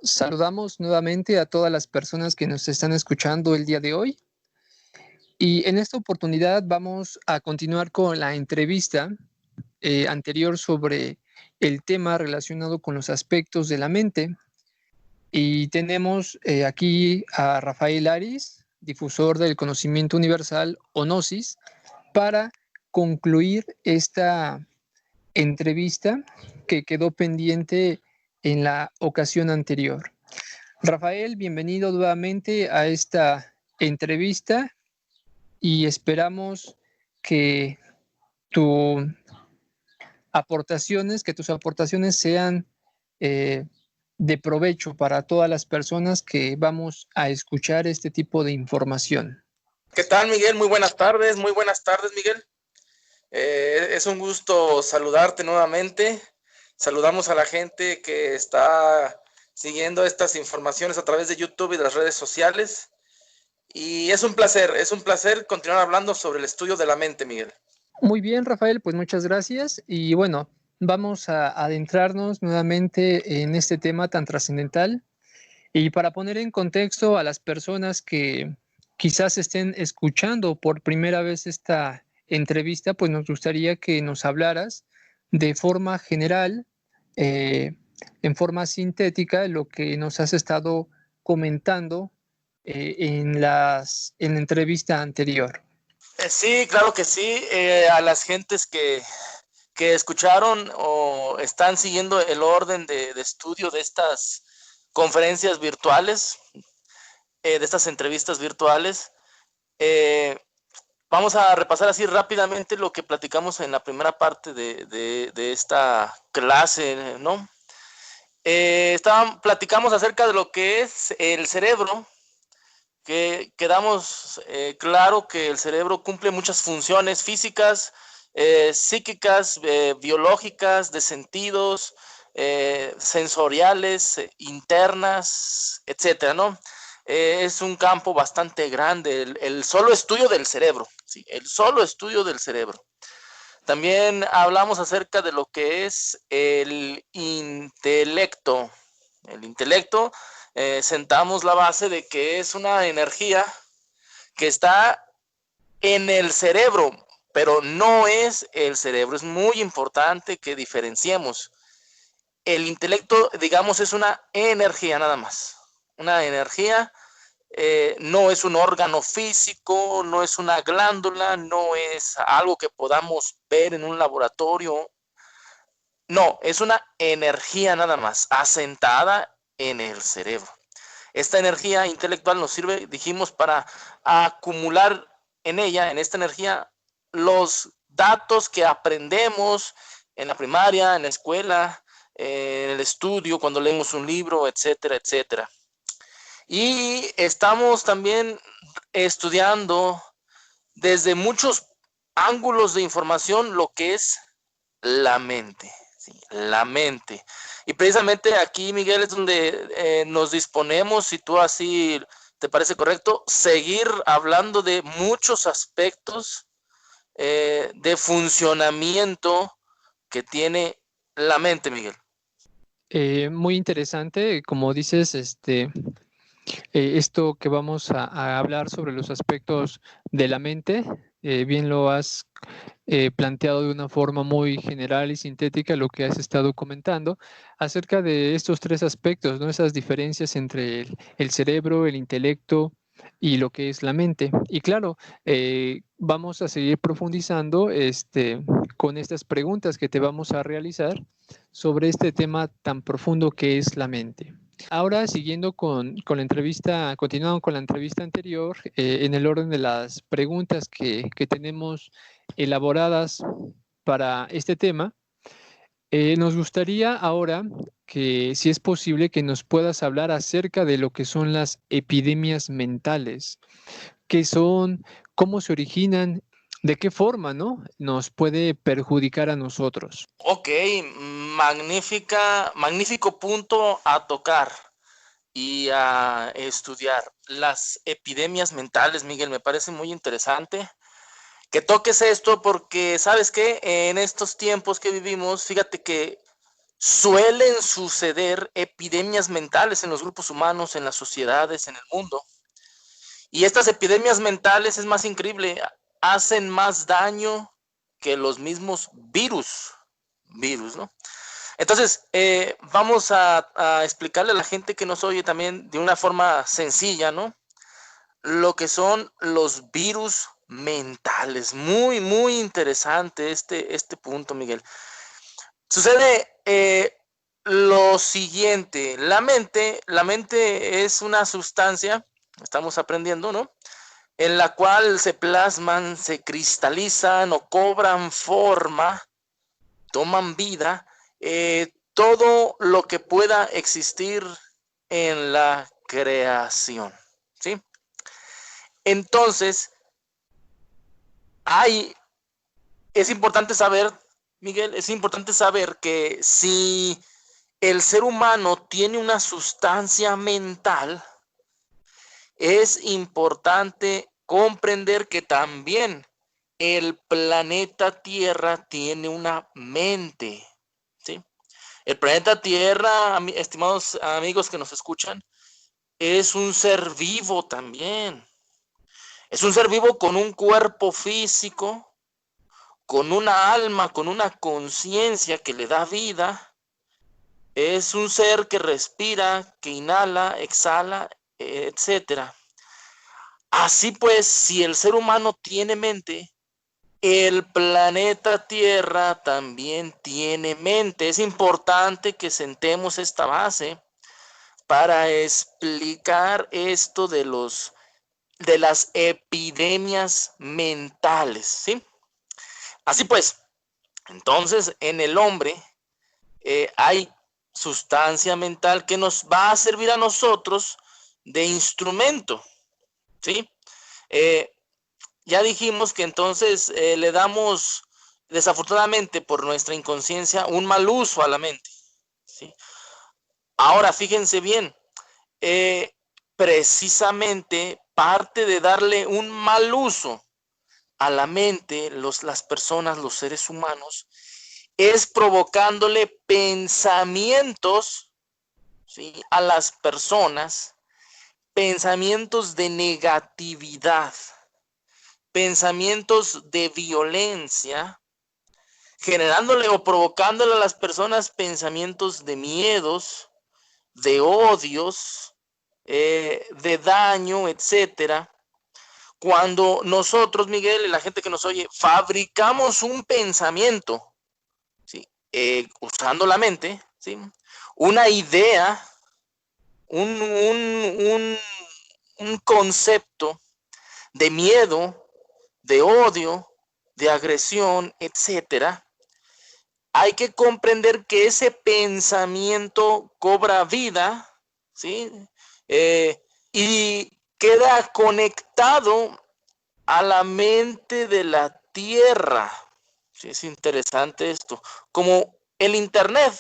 Saludamos nuevamente a todas las personas que nos están escuchando el día de hoy y en esta oportunidad vamos a continuar con la entrevista anterior sobre el tema relacionado con los aspectos de la mente y tenemos aquí a Rafael Aris, difusor del conocimiento universal o Gnosis, para concluir esta entrevista que quedó pendiente en la ocasión anterior. Rafael, bienvenido nuevamente a esta entrevista y esperamos que tu tus aportaciones sean de provecho para todas las personas que vamos a escuchar este tipo de información. ¿Qué tal, Miguel? Muy buenas tardes, Miguel. Es un gusto saludarte nuevamente. Saludamos a la gente que está siguiendo estas informaciones a través de YouTube y de las redes sociales. Y es un placer continuar hablando sobre el estudio de la mente, Miguel. Muy bien, Rafael, pues muchas gracias. Y bueno, vamos a adentrarnos nuevamente en este tema tan trascendental. Y para poner en contexto a las personas que quizás estén escuchando por primera vez esta entrevista, pues nos gustaría que nos hablaras de forma general, en forma sintética, lo que nos has estado comentando en la entrevista anterior. Sí, claro que sí. A las gentes que escucharon o están siguiendo el orden de estudio de estas conferencias virtuales, de estas entrevistas virtuales, vamos a repasar así rápidamente lo que platicamos en la primera parte de esta clase, ¿no? Platicamos acerca de lo que es el cerebro, que quedamos claro que el cerebro cumple muchas funciones físicas, psíquicas, biológicas, de sentidos, sensoriales, internas, etcétera, ¿no? Es un campo bastante grande, el solo estudio del cerebro, ¿sí? El solo estudio del cerebro. También hablamos acerca de lo que es el intelecto. El intelecto, sentamos la base de que es una energía que está en el cerebro, pero no es el cerebro. Es muy importante que diferenciemos. El intelecto, digamos, es una energía nada más. Una energía, no es un órgano físico, no es una glándula, no es algo que podamos ver en un laboratorio. No, es una energía nada más, asentada en el cerebro. Esta energía intelectual nos sirve, dijimos, para acumular en ella, en esta energía, los datos que aprendemos en la primaria, en la escuela, en el estudio, cuando leemos un libro, etcétera, etcétera. Y estamos también estudiando desde muchos ángulos de información lo que es la mente. Sí, la mente. Y precisamente aquí, Miguel, es donde nos disponemos, si tú así te parece correcto, seguir hablando de muchos aspectos de funcionamiento que tiene la mente, Miguel. Muy interesante, como dices, esto que vamos a hablar sobre los aspectos de la mente, bien lo has planteado de una forma muy general y sintética lo que has estado comentando acerca de estos tres aspectos, ¿no? Esas diferencias entre el cerebro, el intelecto y lo que es la mente. Y claro, vamos a seguir profundizando con estas preguntas que te vamos a realizar sobre este tema tan profundo que es la mente. Ahora, siguiendo con la entrevista, continuando con la entrevista anterior, en el orden de las preguntas que tenemos elaboradas para este tema, nos gustaría ahora que, si es posible, que nos puedas hablar acerca de lo que son las epidemias mentales, qué son, cómo se originan, de qué forma, ¿no? Nos puede perjudicar a nosotros. Ok, magnífico punto a tocar y a estudiar. Las epidemias mentales, Miguel, me parece muy interesante que toques esto porque, ¿sabes qué? En estos tiempos que vivimos, fíjate que suelen suceder epidemias mentales en los grupos humanos, en las sociedades, en el mundo. Y estas epidemias mentales, es más increíble, hacen más daño que los mismos virus, ¿no? Entonces, vamos a explicarle a la gente que nos oye también de una forma sencilla, ¿no? Lo que son los virus mentales. Muy, muy interesante este punto, Miguel. Sucede lo siguiente. La mente es una sustancia, estamos aprendiendo, ¿no? En la cual se plasman, se cristalizan o cobran forma, toman vida, todo lo que pueda existir en la creación, ¿sí? Entonces, es importante saber, Miguel, es importante saber que si el ser humano tiene una sustancia mental, es importante comprender que también el planeta Tierra tiene una mente, ¿sí? El planeta Tierra, estimados amigos que nos escuchan, es un ser vivo también. Es un ser vivo con un cuerpo físico, con una alma, con una conciencia que le da vida. Es un ser que respira, que inhala, exhala, etc. Así pues, si el ser humano tiene mente, el planeta Tierra también tiene mente. Es importante que sentemos esta base para explicar esto de las epidemias mentales, ¿sí? Así pues, entonces en el hombre hay sustancia mental que nos va a servir a nosotros de instrumento, ¿sí? Ya dijimos que entonces le damos, desafortunadamente por nuestra inconsciencia, un mal uso a la mente, ¿sí? Ahora, fíjense bien, precisamente parte de darle un mal uso a la mente, las personas, los seres humanos, es provocándole pensamientos, ¿sí?, a las personas, pensamientos de negatividad, pensamientos de violencia, generándole o provocándole a las personas pensamientos de miedos, de odios, de daño, etcétera. Cuando nosotros, Miguel, y la gente que nos oye, fabricamos un pensamiento, ¿sí?, usando la mente, ¿sí?, una idea, un concepto de miedo, de odio, de agresión, etcétera, hay que comprender que ese pensamiento cobra vida, ¿sí? Y queda conectado a la mente de la Tierra. Sí, es interesante esto. Como el Internet,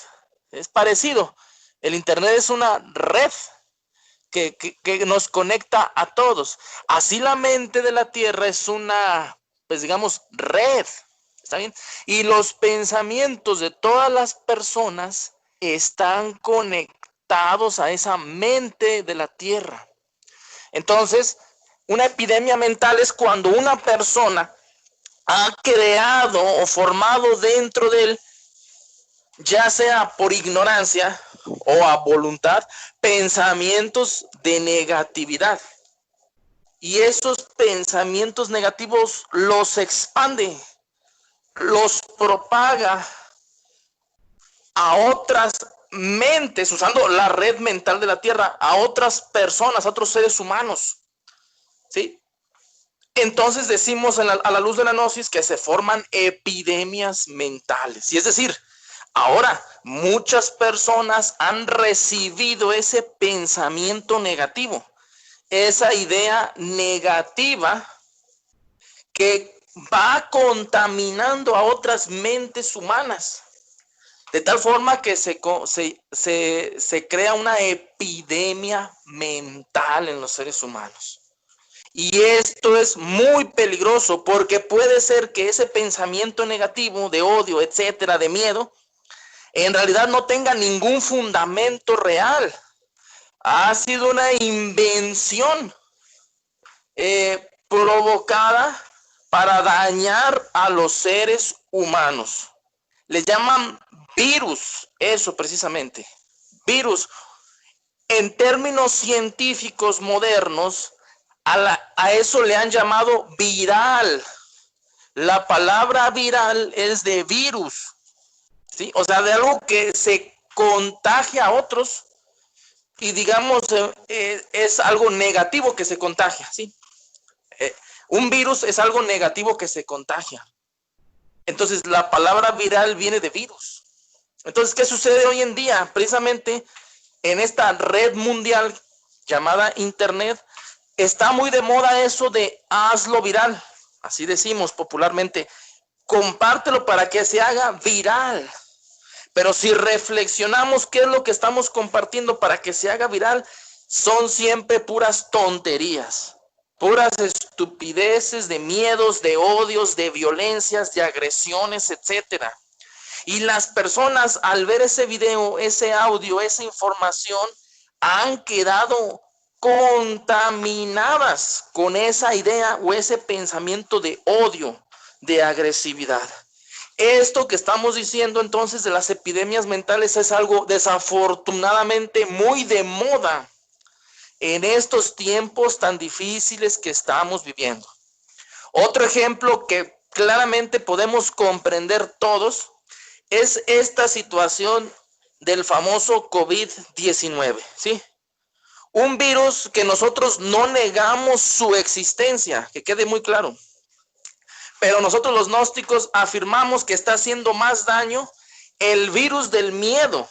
es parecido. El Internet es una red que nos conecta a todos. Así la mente de la Tierra es una, pues digamos, red. ¿Está bien? Y los pensamientos de todas las personas están conectados a esa mente de la Tierra. Entonces, una epidemia mental es cuando una persona ha creado o formado dentro de él, ya sea por ignorancia o a voluntad, pensamientos de negatividad. Y esos pensamientos negativos los expande, los propaga a otras mentes, usando la red mental de la Tierra, a otras personas, a otros seres humanos, ¿sí? Entonces decimos a la luz de la gnosis que se forman epidemias mentales. Y es decir, ahora muchas personas han recibido ese pensamiento negativo, esa idea negativa que va contaminando a otras mentes humanas, de tal forma que se crea una epidemia mental en los seres humanos. Y esto es muy peligroso porque puede ser que ese pensamiento negativo de odio, etcétera, de miedo, en realidad no tenga ningún fundamento real. Ha sido una invención provocada para dañar a los seres humanos. Le llaman virus, eso precisamente, virus. En términos científicos modernos, a eso le han llamado viral. La palabra viral es de virus, ¿sí? O sea, de algo que se contagia a otros y digamos es algo negativo que se contagia, ¿sí? Un virus es algo negativo que se contagia. Entonces, la palabra viral viene de virus. Entonces, ¿qué sucede hoy en día? Precisamente en esta red mundial llamada Internet, está muy de moda eso de hazlo viral. Así decimos popularmente, compártelo para que se haga viral. Pero si reflexionamos qué es lo que estamos compartiendo para que se haga viral, son siempre puras tonterías, puras estupideces de miedos, de odios, de violencias, de agresiones, etcétera. Y las personas al ver ese video, ese audio, esa información, han quedado contaminadas con esa idea o ese pensamiento de odio, de agresividad. Esto que estamos diciendo entonces de las epidemias mentales es algo desafortunadamente muy de moda en estos tiempos tan difíciles que estamos viviendo. Otro ejemplo que claramente podemos comprender todos es esta situación del famoso COVID-19, ¿sí? Un virus que nosotros no negamos su existencia, que quede muy claro. Pero nosotros los gnósticos afirmamos que está haciendo más daño el virus del miedo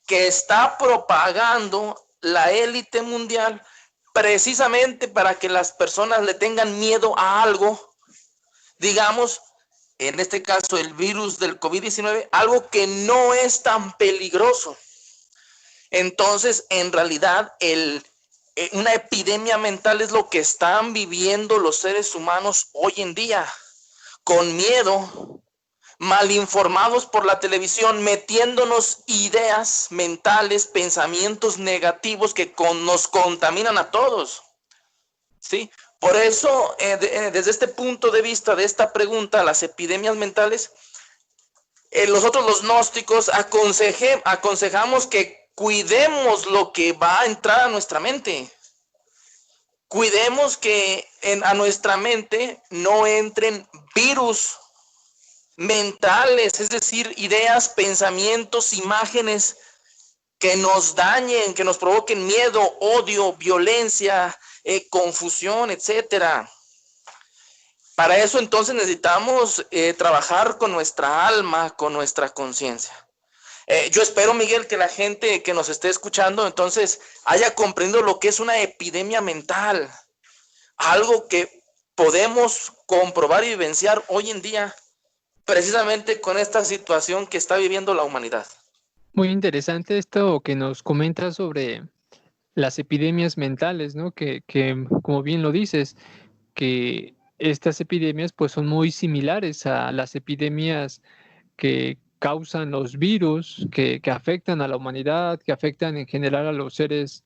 que está propagando la élite mundial precisamente para que las personas le tengan miedo a algo, digamos, en este caso el virus del COVID-19, algo que no es tan peligroso. Entonces, en realidad, una epidemia mental es lo que están viviendo los seres humanos hoy en día, con miedo, mal informados por la televisión, metiéndonos ideas mentales, pensamientos negativos que nos contaminan a todos, ¿sí? Por eso, desde este punto de vista de esta pregunta, las epidemias mentales, nosotros los gnósticos aconsejamos que cuidemos lo que va a entrar a nuestra mente. Cuidemos que a nuestra mente no entren virus mentales, es decir, ideas, pensamientos, imágenes que nos dañen, que nos provoquen miedo, odio, violencia, confusión, etcétera. Para eso entonces necesitamos trabajar con nuestra alma, con nuestra conciencia. Yo espero, Miguel, que la gente que nos esté escuchando entonces haya comprendido lo que es una epidemia mental, algo que podemos comprobar y vivenciar hoy en día precisamente con esta situación que está viviendo la humanidad. Muy interesante esto que nos comentas sobre las epidemias mentales, ¿no? Que como bien lo dices, que estas epidemias pues son muy similares a las epidemias que causan los virus, que afectan a la humanidad, que afectan en general a los seres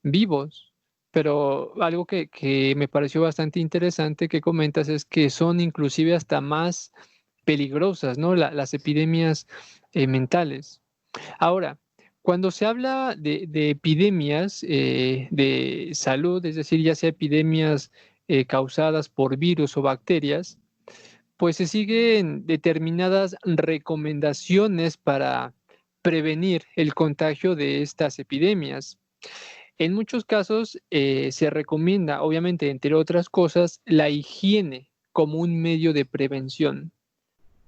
vivos. Pero algo que me pareció bastante interesante que comentas es que son inclusive hasta más peligrosas, ¿no? Las epidemias mentales. Ahora, cuando se habla de epidemias de salud, es decir, ya sea epidemias causadas por virus o bacterias, pues se siguen determinadas recomendaciones para prevenir el contagio de estas epidemias. En muchos casos se recomienda, obviamente, entre otras cosas, la higiene como un medio de prevención.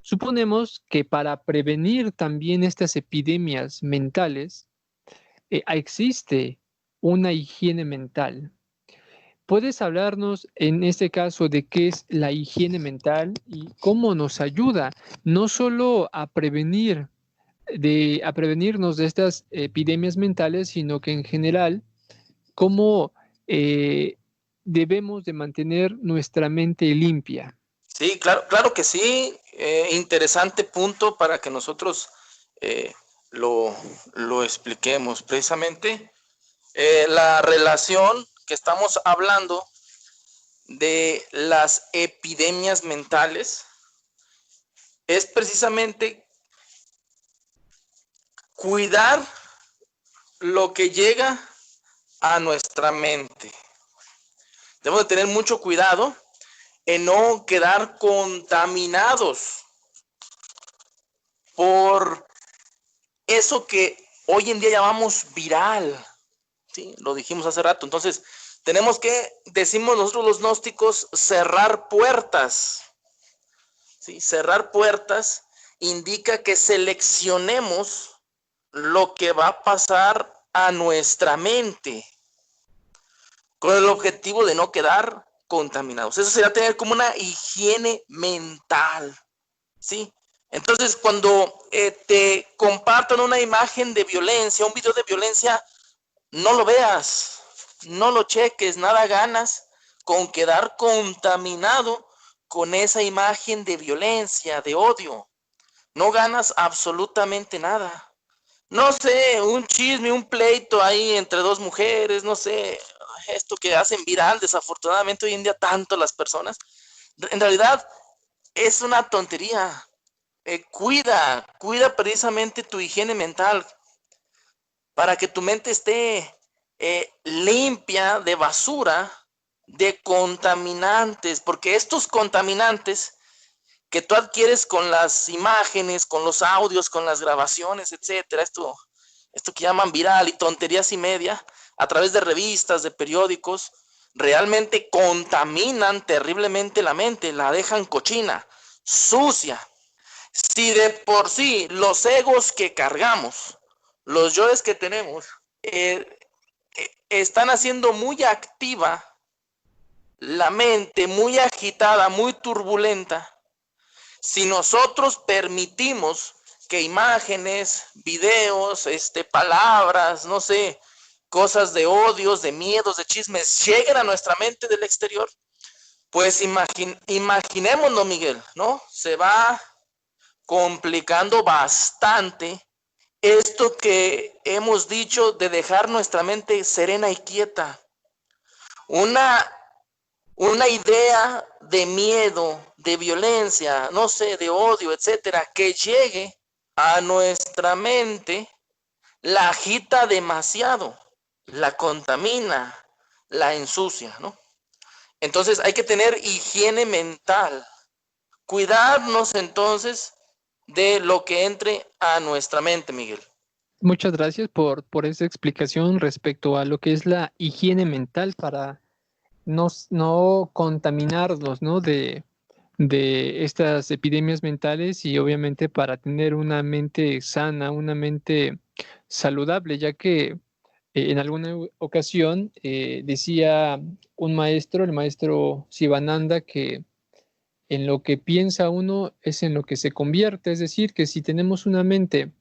Suponemos que para prevenir también estas epidemias mentales, existe una higiene mental. ¿Puedes hablarnos en este caso de qué es la higiene mental y cómo nos ayuda no solo a a prevenirnos de estas epidemias mentales, sino que en general, cómo eh, debemos de mantener nuestra mente limpia? Sí, claro, claro que sí. Interesante punto para que nosotros eh, lo expliquemos. Precisamente la relación que estamos hablando de las epidemias mentales es precisamente cuidar lo que llega a nuestra mente. Debemos de tener mucho cuidado en no quedar contaminados por eso que hoy en día llamamos viral. ¿Sí? Lo dijimos hace rato. Entonces, tenemos que, decimos nosotros los gnósticos, cerrar puertas. ¿Sí? Cerrar puertas indica que seleccionemos lo que va a pasar a nuestra mente con el objetivo de no quedar contaminados. Eso sería tener como una higiene mental, ¿sí? Entonces, cuando te compartan una imagen de violencia, un video de violencia, no lo veas, no lo cheques, nada ganas con quedar contaminado con esa imagen de violencia, de odio. No ganas absolutamente nada. No sé, un chisme, un pleito ahí entre dos mujeres, no sé, esto que hacen viral desafortunadamente hoy en día tanto las personas, en realidad es una tontería. Cuida precisamente tu higiene mental para que tu mente esté limpia de basura, de contaminantes, porque estos contaminantes que tú adquieres con las imágenes, con los audios, con las grabaciones, etcétera, esto que llaman viral y tonterías y media, a través de revistas, de periódicos, realmente contaminan terriblemente la mente, la dejan cochina, sucia. Si de por sí los egos que cargamos, los yoes que tenemos, están haciendo muy activa la mente, muy agitada, muy turbulenta, si nosotros permitimos que imágenes, videos, palabras, no sé, cosas de odios, de miedos, de chismes, lleguen a nuestra mente del exterior, pues imaginémonos, Miguel, ¿no? Se va complicando bastante esto que hemos dicho de dejar nuestra mente serena y quieta. Una idea de miedo, de violencia, no sé, de odio, etcétera, que llegue a nuestra mente, la agita demasiado, la contamina, la ensucia, ¿no? Entonces hay que tener higiene mental, cuidarnos entonces de lo que entre a nuestra mente, Miguel. Muchas gracias por esa explicación respecto a lo que es la higiene mental para no contaminarnos, ¿no? de estas epidemias mentales y obviamente para tener una mente sana, una mente saludable, ya que en alguna ocasión decía un maestro, el maestro Sivananda, que en lo que piensa uno es en lo que se convierte, es decir, que si tenemos una mente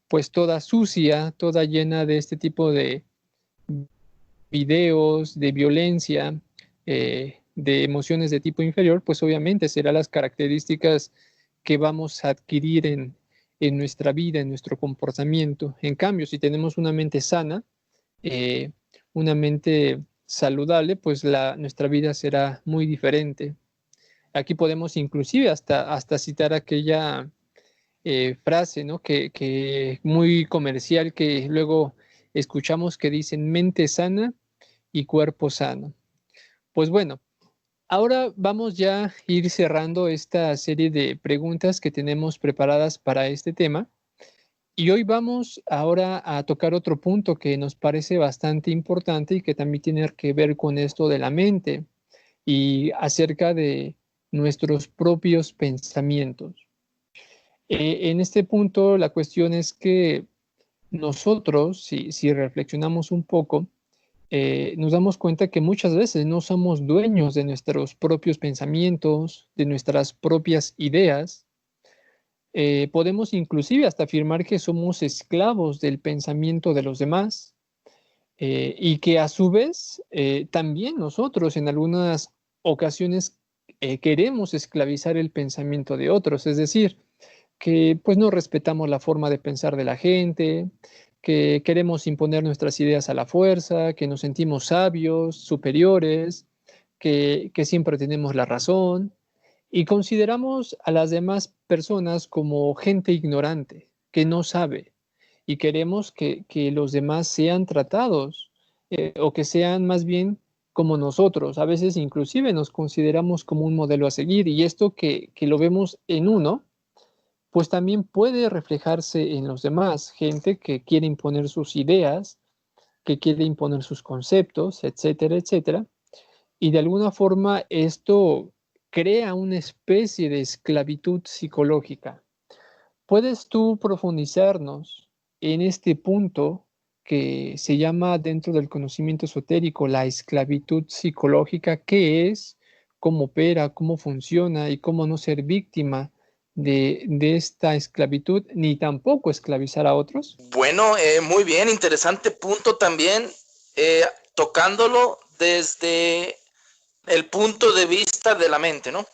pues toda sucia, toda llena de este tipo de videos, de violencia, de emociones de tipo inferior, pues obviamente serán las características que vamos a adquirir en nuestra vida, en nuestro comportamiento. En cambio, si tenemos una mente sana, eh, una mente saludable, pues nuestra vida será muy diferente. Aquí podemos inclusive hasta citar aquella frase, ¿no? Que muy comercial que luego escuchamos que dicen mente sana y cuerpo sano. Pues bueno, ahora vamos ya a ir cerrando esta serie de preguntas que tenemos preparadas para este tema. Y hoy vamos ahora a tocar otro punto que nos parece bastante importante y que también tiene que ver con esto de la mente y acerca de nuestros propios pensamientos. En este punto, la cuestión es que nosotros, si reflexionamos un poco, nos damos cuenta que muchas veces no somos dueños de nuestros propios pensamientos, de nuestras propias ideas. Podemos inclusive hasta afirmar que somos esclavos del pensamiento de los demás y que a su vez también nosotros en algunas ocasiones queremos esclavizar el pensamiento de otros. Es decir, que pues no respetamos la forma de pensar de la gente, que queremos imponer nuestras ideas a la fuerza, que nos sentimos sabios, superiores, que siempre tenemos la razón y consideramos a las demás personas como gente ignorante, que no sabe, y queremos que los demás sean tratados o que sean más bien como nosotros. A veces inclusive nos consideramos como un modelo a seguir y esto que lo vemos en uno, pues también puede reflejarse en los demás, gente que quiere imponer sus ideas, que quiere imponer sus conceptos, etcétera, etcétera. Y de alguna forma esto crea una especie de esclavitud psicológica. ¿Puedes tú profundizarnos en este punto que se llama dentro del conocimiento esotérico la esclavitud psicológica? ¿Qué es? ¿Cómo opera? ¿Cómo funciona? ¿Y cómo no ser víctima de esta esclavitud ni tampoco esclavizar a otros? Bueno, muy bien, interesante punto también, eh, tocándolo desde el punto de vista de la mente, ¿no?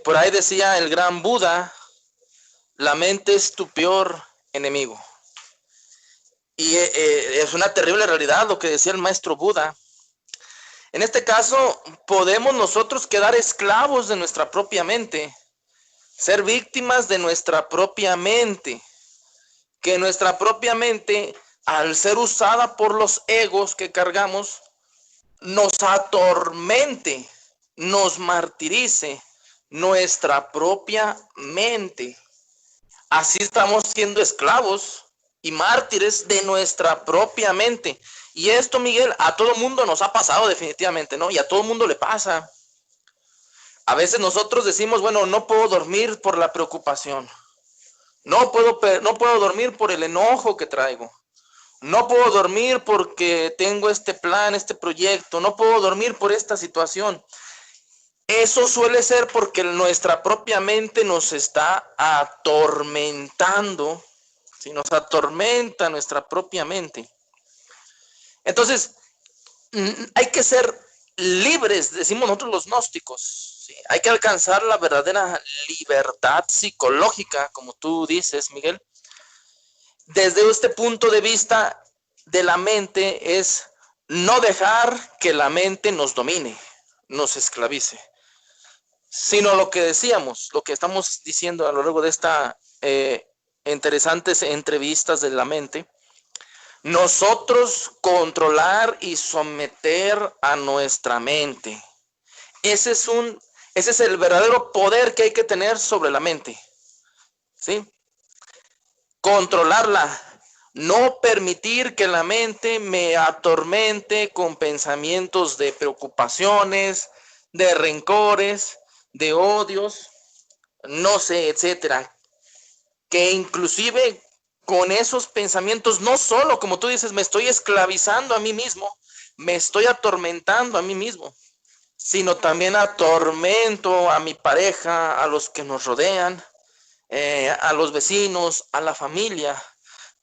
Por ahí decía el gran Buda, la mente es tu peor enemigo. Y es una terrible realidad lo que decía el maestro Buda. En este caso, podemos nosotros quedar esclavos de nuestra propia mente, ser víctimas de nuestra propia mente, que nuestra propia mente, al ser usada por los egos que cargamos, nos atormente, nos martirice nuestra propia mente. Así estamos siendo esclavos y mártires de nuestra propia mente. Y esto, Miguel, a todo mundo nos ha pasado definitivamente, ¿no? Y a todo mundo le pasa. A veces nosotros decimos, bueno, no puedo dormir por la preocupación. No puedo dormir por el enojo que traigo. No puedo dormir porque tengo este plan, este proyecto. No puedo dormir por esta situación. Eso suele ser porque nuestra propia mente nos está atormentando. ¿Sí? Nos atormenta nuestra propia mente. Entonces, hay que ser libres, decimos nosotros los gnósticos. ¿Sí? Hay que alcanzar la verdadera libertad psicológica, como tú dices, Miguel. Desde este punto de vista de la mente es no dejar que la mente nos domine, nos esclavice, sino lo que decíamos, lo que estamos diciendo a lo largo de estas interesantes entrevistas de la mente, nosotros controlar y someter a nuestra mente. Ese es el verdadero poder que hay que tener sobre la mente, ¿sí? Controlarla, no permitir que la mente me atormente con pensamientos de preocupaciones, de rencores, de odios, no sé, etcétera. Que inclusive con esos pensamientos, no solo, como tú dices, me estoy esclavizando a mí mismo, me estoy atormentando a mí mismo, sino también atormento a mi pareja, a los que nos rodean, a los vecinos, a la familia,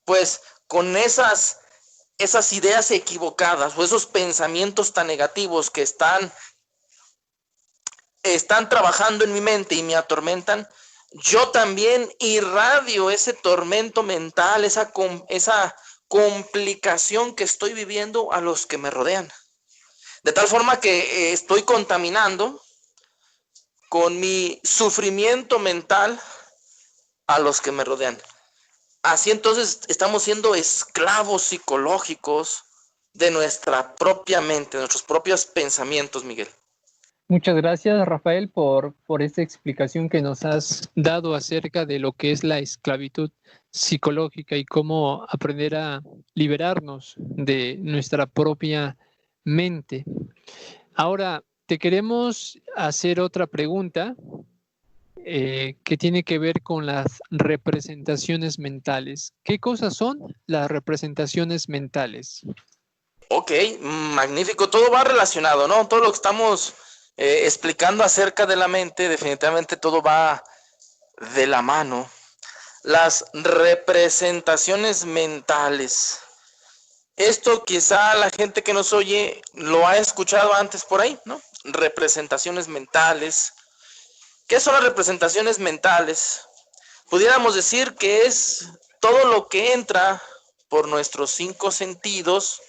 pues con esas ideas equivocadas o esos pensamientos tan negativos que están trabajando en mi mente y me atormentan, yo también irradio ese tormento mental, esa complicación que estoy viviendo a los que me rodean. De tal forma que estoy contaminando con mi sufrimiento mental a los que me rodean. Así entonces estamos siendo esclavos psicológicos de nuestra propia mente, de nuestros propios pensamientos, Miguel. Muchas gracias, Rafael, por esta explicación que nos has dado acerca de lo que es la esclavitud psicológica y cómo aprender a liberarnos de nuestra propia mente. Ahora, te queremos hacer otra pregunta que tiene que ver con las representaciones mentales. ¿Qué cosas son las representaciones mentales? Ok, magnífico. Todo va relacionado, ¿no? Todo lo que estamos explicando acerca de la mente, definitivamente todo va de la mano. Las representaciones mentales. Esto quizá la gente que nos oye lo ha escuchado antes por ahí, ¿no? Representaciones mentales. ¿Qué son las representaciones mentales? Pudiéramos decir que es todo lo que entra por nuestros 5 sentidos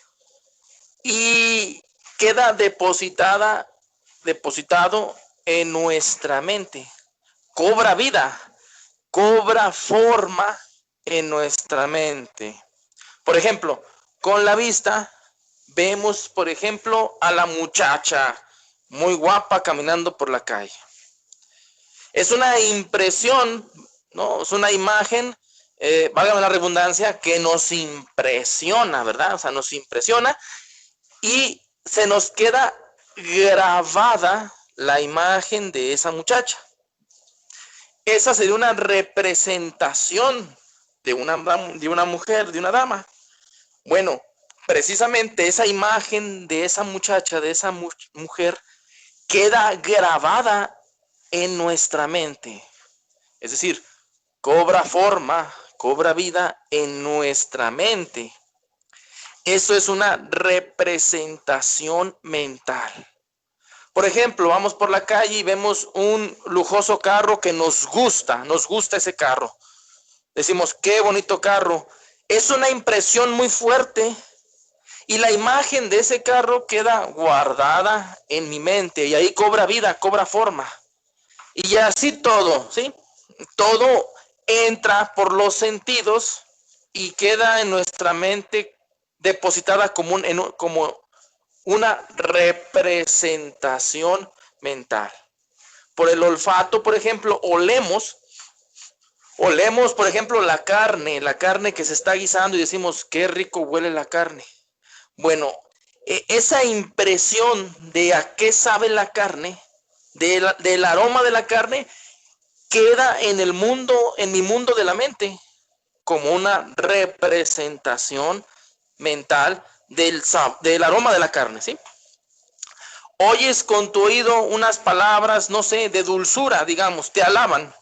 y queda depositado en nuestra mente. Cobra vida, cobra forma en nuestra mente. Por ejemplo, con la vista vemos, por ejemplo, a la muchacha muy guapa caminando por la calle. Es una impresión, ¿no? Es una imagen, válgame la redundancia, que nos impresiona, ¿verdad? O sea, nos impresiona y se nos queda grabada la imagen de esa muchacha. Esa sería una representación de una mujer, de una dama. Bueno, precisamente esa imagen de esa muchacha, de esa mujer, queda grabada en nuestra mente. Es decir, cobra forma, cobra vida en nuestra mente. Eso es una representación mental. Por ejemplo, vamos por la calle y vemos un lujoso carro que nos gusta ese carro. Decimos, qué bonito carro. Es una impresión muy fuerte y la imagen de ese carro queda guardada en mi mente y ahí cobra vida, cobra forma. Y así todo, ¿sí? Todo entra por los sentidos y queda en nuestra mente depositada como una representación mental. Por el olfato, por ejemplo, olemos, por ejemplo, la carne que se está guisando y decimos, qué rico huele la carne. Bueno, esa impresión de a qué sabe la carne, del aroma de la carne, queda en mi mundo de la mente, como una representación mental del aroma de la carne, ¿sí? Oyes con tu oído unas palabras, no sé, de dulzura, digamos, te alaban,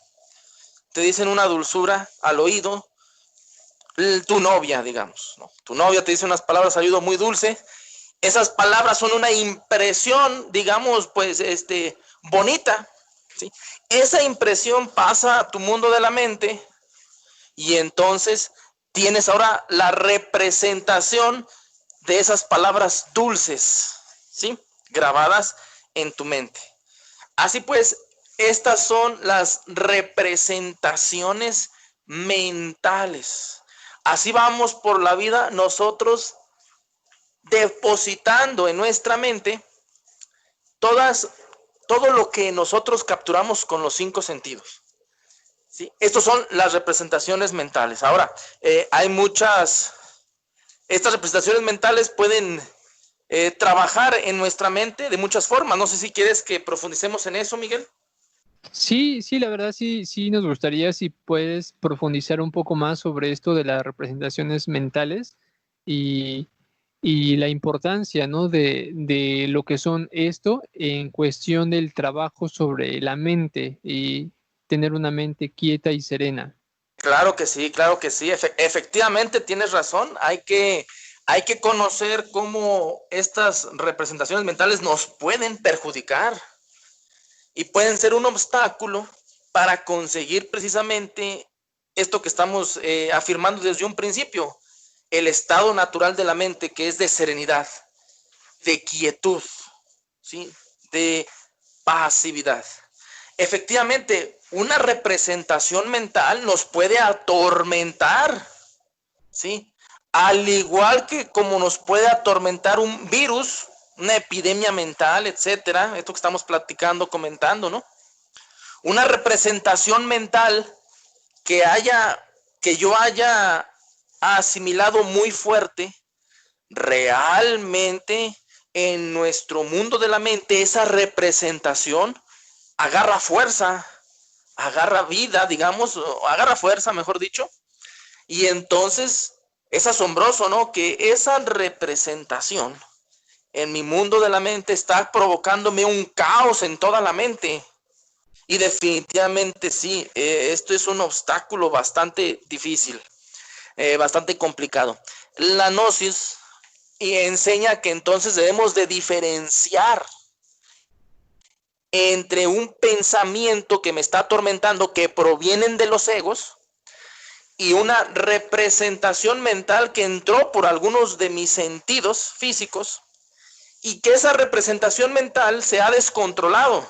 te dicen una dulzura al oído, tu novia, digamos, ¿no? Tu novia te dice unas palabras al oído muy dulces. Esas palabras son una impresión, digamos, pues, bonita, ¿sí? Esa impresión pasa a tu mundo de la mente y entonces tienes ahora la representación de esas palabras dulces, ¿sí? Grabadas en tu mente. Así pues, estas son las representaciones mentales. Así vamos por la vida nosotros depositando en nuestra mente todo lo que nosotros capturamos con los 5 sentidos. ¿Sí? Estas son las representaciones mentales. Ahora, estas representaciones mentales pueden trabajar en nuestra mente de muchas formas. No sé si quieres que profundicemos en eso, Miguel. Sí, sí, la verdad sí nos gustaría si puedes profundizar un poco más sobre esto de las representaciones mentales y, y la importancia, ¿no? de lo que son esto en cuestión del trabajo sobre la mente y tener una mente quieta y serena. Claro que sí, claro que sí. Efectivamente tienes razón. Hay que conocer cómo estas representaciones mentales nos pueden perjudicar y pueden ser un obstáculo para conseguir precisamente esto que estamos afirmando desde un principio, el estado natural de la mente, que es de serenidad, de quietud, ¿sí? De pasividad. Efectivamente, una representación mental nos puede atormentar, ¿sí? Al igual que como nos puede atormentar un virus, una epidemia mental, etcétera, esto que estamos platicando, comentando, ¿no? Una representación mental que yo haya asimilado muy fuerte, realmente en nuestro mundo de la mente, esa representación agarra fuerza, agarra vida, digamos, agarra fuerza, mejor dicho, y entonces es asombroso, ¿no? Que esa representación en mi mundo de la mente está provocándome un caos en toda la mente. Y definitivamente sí, esto es un obstáculo bastante difícil, bastante complicado. La gnosis enseña que entonces debemos de diferenciar entre un pensamiento que me está atormentando, que provienen de los egos, y una representación mental que entró por algunos de mis sentidos físicos, y que esa representación mental se ha descontrolado,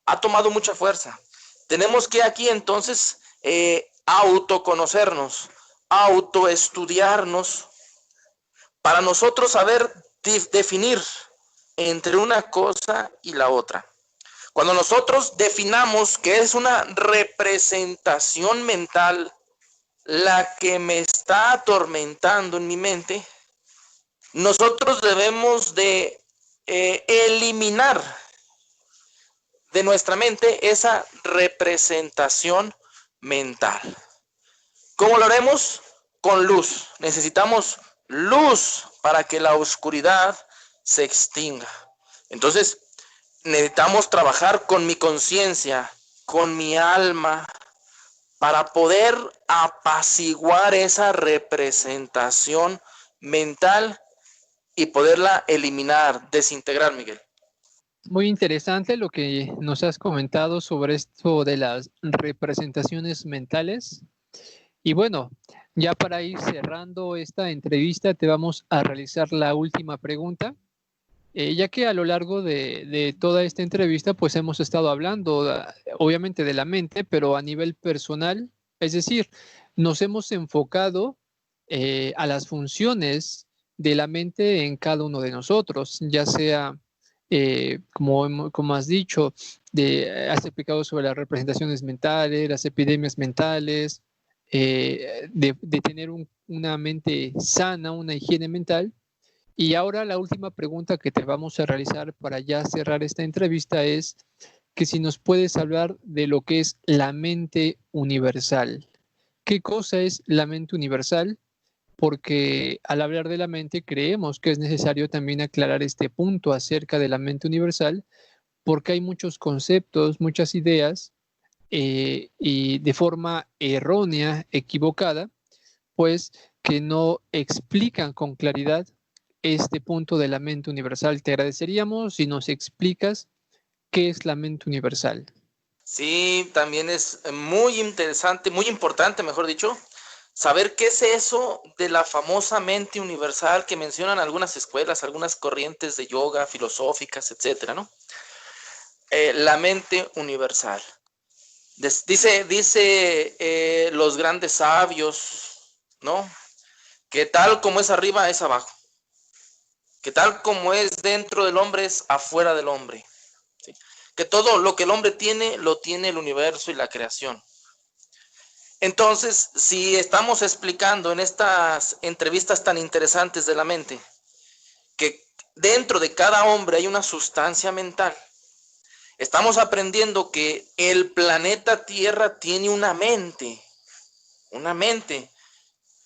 ha tomado mucha fuerza. Tenemos que aquí entonces autoconocernos, autoestudiarnos, para nosotros saber definir entre una cosa y la otra. Cuando nosotros definamos que es una representación mental la que me está atormentando en mi mente, nosotros debemos de eliminar de nuestra mente esa representación mental. ¿Cómo lo haremos? Con luz. Necesitamos luz para que la oscuridad se extinga. Entonces, necesitamos trabajar con mi conciencia, con mi alma, para poder apaciguar esa representación mental y poderla eliminar, desintegrar, Miguel. Muy interesante lo que nos has comentado sobre esto de las representaciones mentales. Y bueno, ya para ir cerrando esta entrevista, te vamos a realizar la última pregunta. Ya que a lo largo de toda esta entrevista, pues hemos estado hablando, obviamente, de la mente, pero a nivel personal, es decir, nos hemos enfocado a las funciones de la mente en cada uno de nosotros, ya sea, como has dicho, has explicado sobre las representaciones mentales, las epidemias mentales, de tener una mente sana, una higiene mental. Y ahora la última pregunta que te vamos a realizar para ya cerrar esta entrevista es que si nos puedes hablar de lo que es la mente universal. ¿Qué cosa es la mente universal? Porque al hablar de la mente creemos que es necesario también aclarar este punto acerca de la mente universal, porque hay muchos conceptos, muchas ideas, y de forma errónea, equivocada, pues que no explican con claridad este punto de la mente universal. Te agradeceríamos si nos explicas qué es la mente universal. Sí, también es muy interesante, muy importante, mejor dicho, saber qué es eso de la famosa mente universal que mencionan algunas escuelas, algunas corrientes de yoga, filosóficas, etcétera, ¿no? La mente universal. Dice los grandes sabios, ¿no? Que tal como es arriba es abajo, que tal como es dentro del hombre es afuera del hombre, ¿sí? Que todo lo que el hombre tiene, lo tiene el universo y la creación. Entonces, si estamos explicando en estas entrevistas tan interesantes de la mente, que dentro de cada hombre hay una sustancia mental, estamos aprendiendo que el planeta Tierra tiene una mente,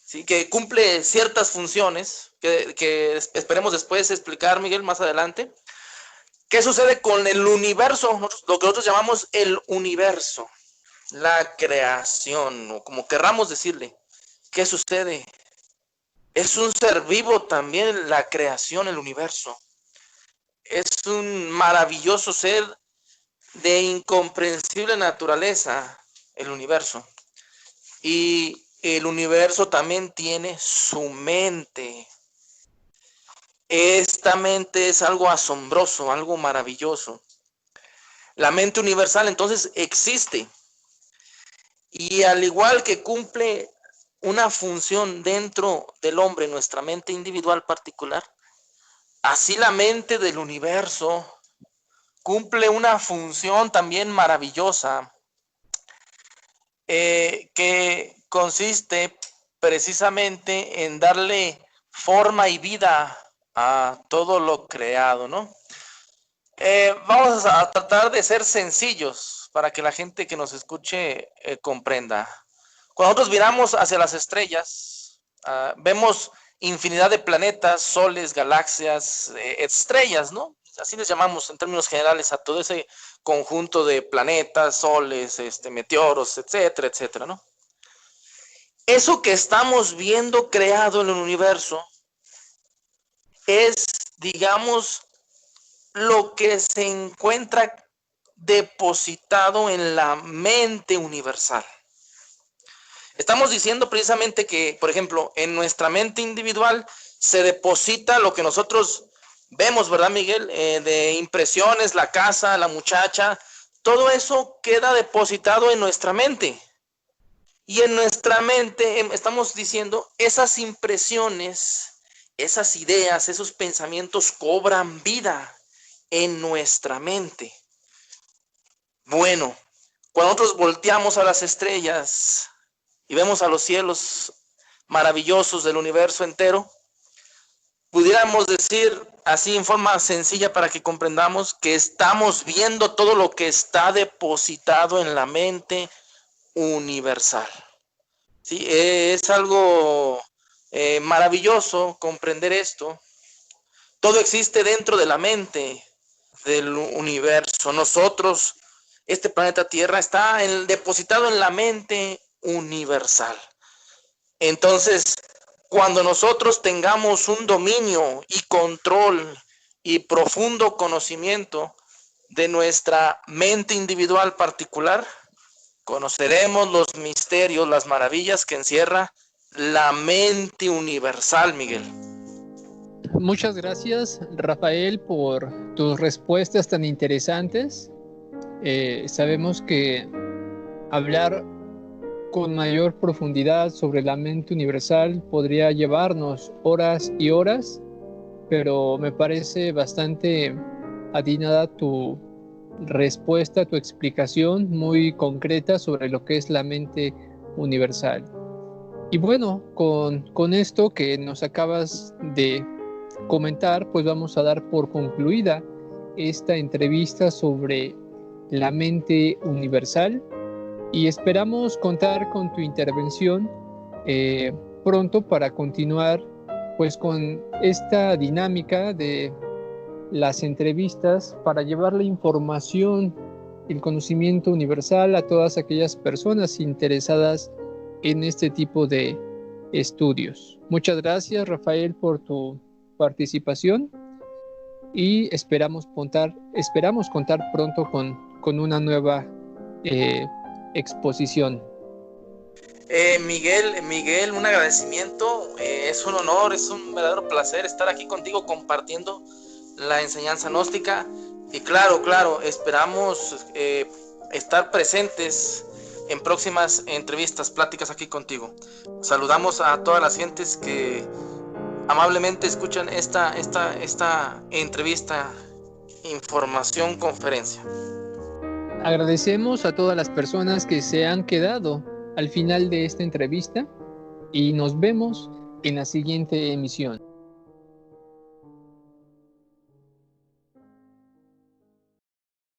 ¿sí? Que cumple ciertas funciones, que esperemos después explicar, Miguel, más adelante. ¿Qué sucede con el universo? Lo que nosotros llamamos el universo, la creación, o como querramos decirle. ¿Qué sucede? Es un ser vivo también la creación, el universo. Es un maravilloso ser de incomprensible naturaleza, el universo. Y el universo también tiene su mente. Esta mente es algo asombroso, algo maravilloso. La mente universal entonces existe. Y al igual que cumple una función dentro del hombre, nuestra mente individual particular, así la mente del universo cumple una función también maravillosa, que consiste precisamente en darle forma y vida a todo lo creado, ¿no? Vamos a tratar de ser sencillos para que la gente que nos escuche comprenda. Cuando nosotros miramos hacia las estrellas, vemos infinidad de planetas, soles, galaxias, estrellas, ¿no? Así les llamamos en términos generales a todo ese conjunto de planetas, soles, meteoros, etcétera, etcétera, ¿no? Eso que estamos viendo creado en el universo es, digamos, lo que se encuentra depositado en la mente universal. Estamos diciendo precisamente que, por ejemplo, en nuestra mente individual se deposita lo que nosotros vemos, ¿verdad, Miguel? De impresiones, la casa, la muchacha, todo eso queda depositado en nuestra mente. Y en nuestra mente estamos diciendo, esas impresiones, esas ideas, esos pensamientos cobran vida en nuestra mente. Bueno, cuando nosotros volteamos a las estrellas y vemos a los cielos maravillosos del universo entero, pudiéramos decir así en forma sencilla para que comprendamos que estamos viendo todo lo que está depositado en la mente universal. Sí, es algo maravilloso comprender esto. Todo existe dentro de la mente del universo. Nosotros, este planeta Tierra, está depositado en la mente universal. Entonces, cuando nosotros tengamos un dominio y control y profundo conocimiento de nuestra mente individual particular, conoceremos los misterios, las maravillas que encierra la mente universal, Miguel. Muchas gracias, Rafael, por tus respuestas tan interesantes. Sabemos que hablar con mayor profundidad sobre la mente universal podría llevarnos horas y horas, pero me parece bastante atinada tu respuesta, tu explicación muy concreta sobre lo que es la mente universal. Y bueno, con esto que nos acabas de comentar, pues vamos a dar por concluida esta entrevista sobre la mente universal y esperamos contar con tu intervención pronto para continuar pues con esta dinámica de las entrevistas para llevar la información, el conocimiento universal a todas aquellas personas interesadas en este tipo de estudios. Muchas gracias, Rafael, por tu participación y esperamos contar pronto con una nueva exposición. Miguel, un agradecimiento, es un honor, es un verdadero placer estar aquí contigo compartiendo la enseñanza gnóstica y claro, esperamos estar presentes en próximas entrevistas, pláticas aquí contigo. Saludamos a todas las gentes que amablemente escuchan esta entrevista, información, conferencia. Agradecemos a todas las personas que se han quedado al final de esta entrevista y nos vemos en la siguiente emisión.